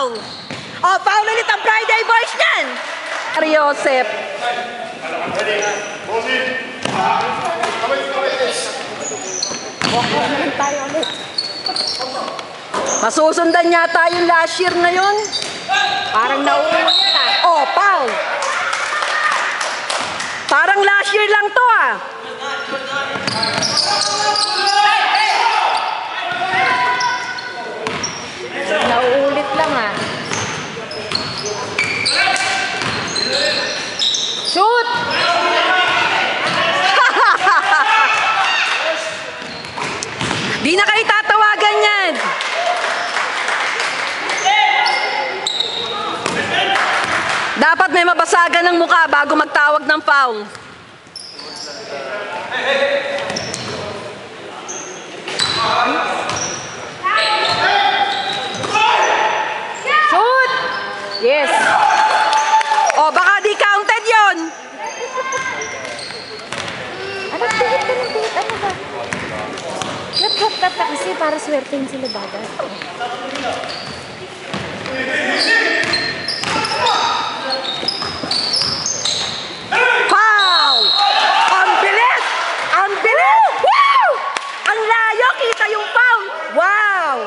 foul. Oh, foul ulit ang Friday boys niyan. Joseph. Walk-off na lang tayo ulit. Masusundan yata yung last year ngayon. Parang nauulit na. Oh, foul. Parang last year lang to ah. Nauulit lang ah. Shoot! Di na kayo tatawagan yan. Dapat may mabasagan ng mukha bago magtawag ng foul. Shoot! Yes. O baka di counted yon. Ano, tingit ka ng tingit. Ano ba? Nag-drop cut na kasi para swertein sila bagay. Foul! Ang bilis! Ang bilis! Wow! Ang layo! Kita yung foul! Wow!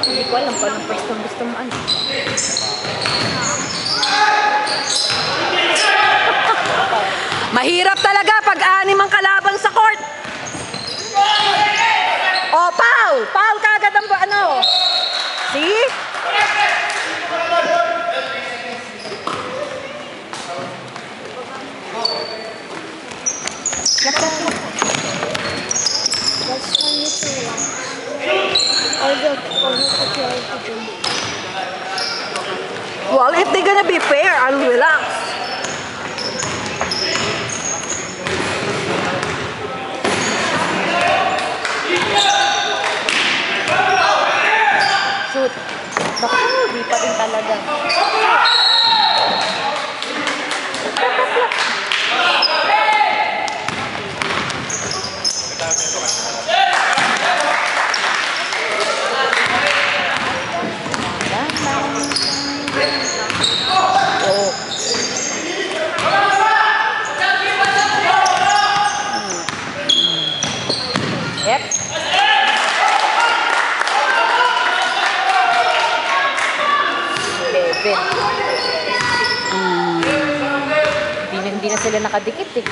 Hindi ko alam kung anong pwestong gusto mo ano. Mahirap talaga pag anim ang kalaban sa court. Oh, foul! Foul kagad ang ano. See? That's fine you too. Although, Well, if they're gonna be fair, I'll relax. shoot. Naku, di pa rin talaga. Yep. Hindi na sila nakadikit eh.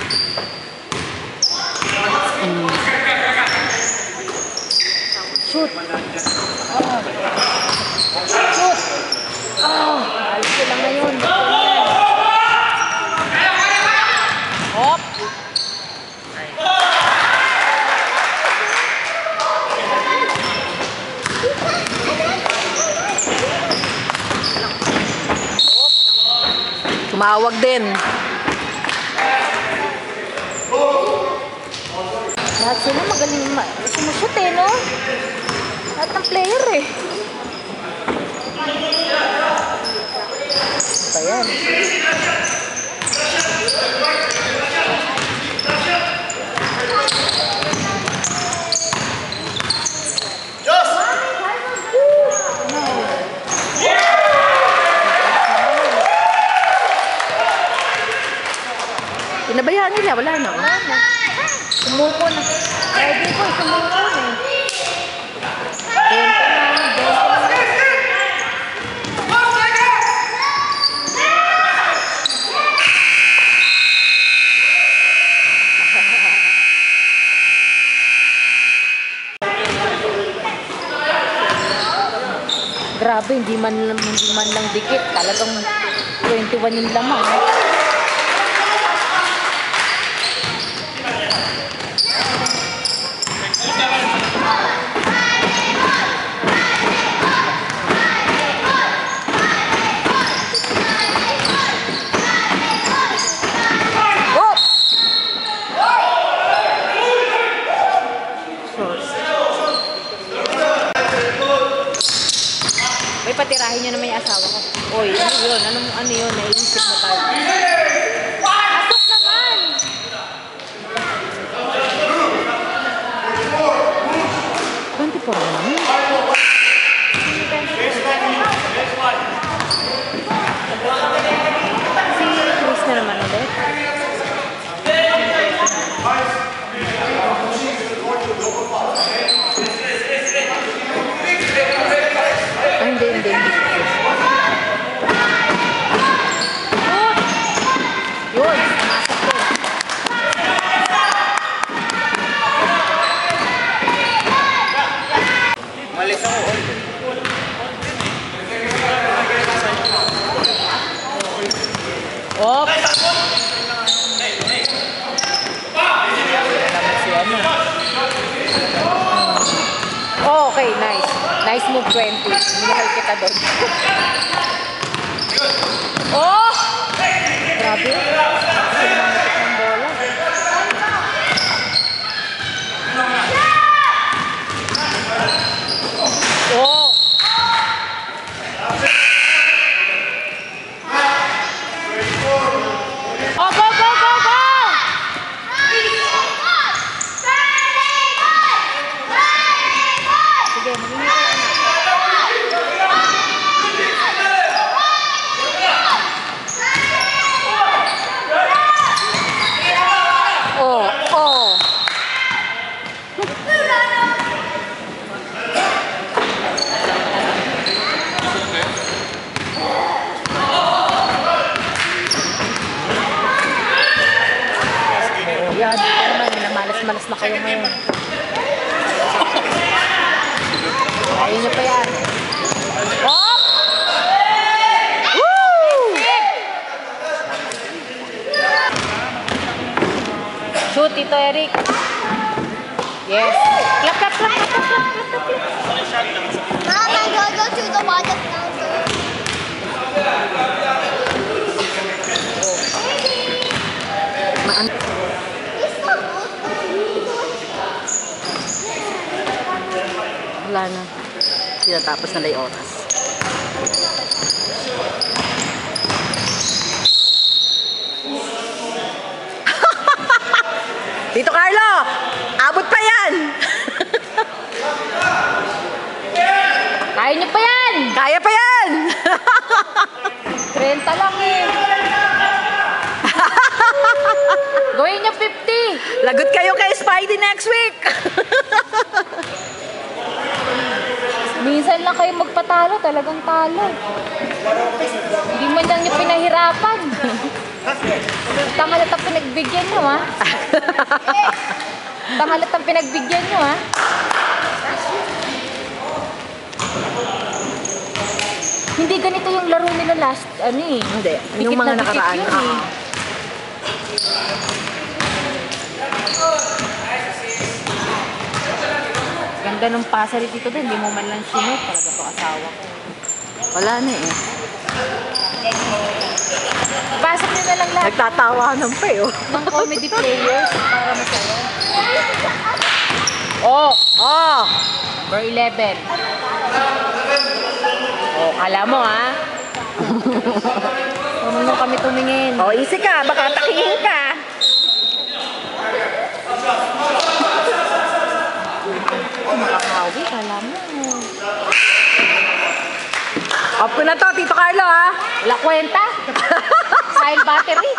Shoot. Shoot. Alis sila ngayon. Hop. Tumawag din. Lahat sila magaling sumushoot eh, no? Lahat ng player eh. Ba yan? Pinabayaan nila, wala na. Sumuko na. Ready ko, sumuko na eh. Grabe, hindi man lang dikit. Talagang 21 yung lamang. patirahin nyo naman yung asawa ko. Oy, ano yun? Ano yun? Naiisip mo tayo. Pasok naman! $24 naman. Si Chris na naman ulit. Ay, hindi. Yun! Malis ako. Oh! Oh, okay, nice. Nice move, 20. Minahal kita doon. Oh! Grabe. Sinamatik ng bola. Oh! Oh, go, go, go, go! Sige, magiging oh, oh. Yan, naman, namalas-malas na kayo ngayon. Ayun nyo pa yan. Oh! Woo! Shoot, Tito Eric. Yes. Clap, clap, clap, clap, clap, clap, clap. Mom, I gotta go to the water fountain. It's so good. Wala na. Sinatapos na yung oras. Tito Carlo! Abot pa yan! Kaya nyo pa yan! Kaya pa yan! 30 lang eh. Gawin nyo 50. Lagot kayo kay Spidey next week! Minsan lang kayo magpatalo, talagang talo. Hindi man lang nyo pinahirapan. Tangalat ang pinagbigyan nyo, ha? Tangalat ang pinagbigyan nyo, ha? Hindi ganito yung laro nila last, ano eh. Hindi. Dikit Yung mga na dikit nakaraan. yun, eh. Ganda ng pasa rin dito din, hindi mo man lang sinot. Talaga to asawa ko. Wala na eh. Pasok nyo na lang lahat Nagtatawanan pa eh. Oh. ng comedy players para masaya. Oh! Oh! Number 11. Oh, kala mo ha? Marunong kami tumingin. Oh, easy ka. Baka takihin ka. Oh, makakawi, kala mo. Off ko na to, Tito Carlo ha. Wala kwenta. Silent battery.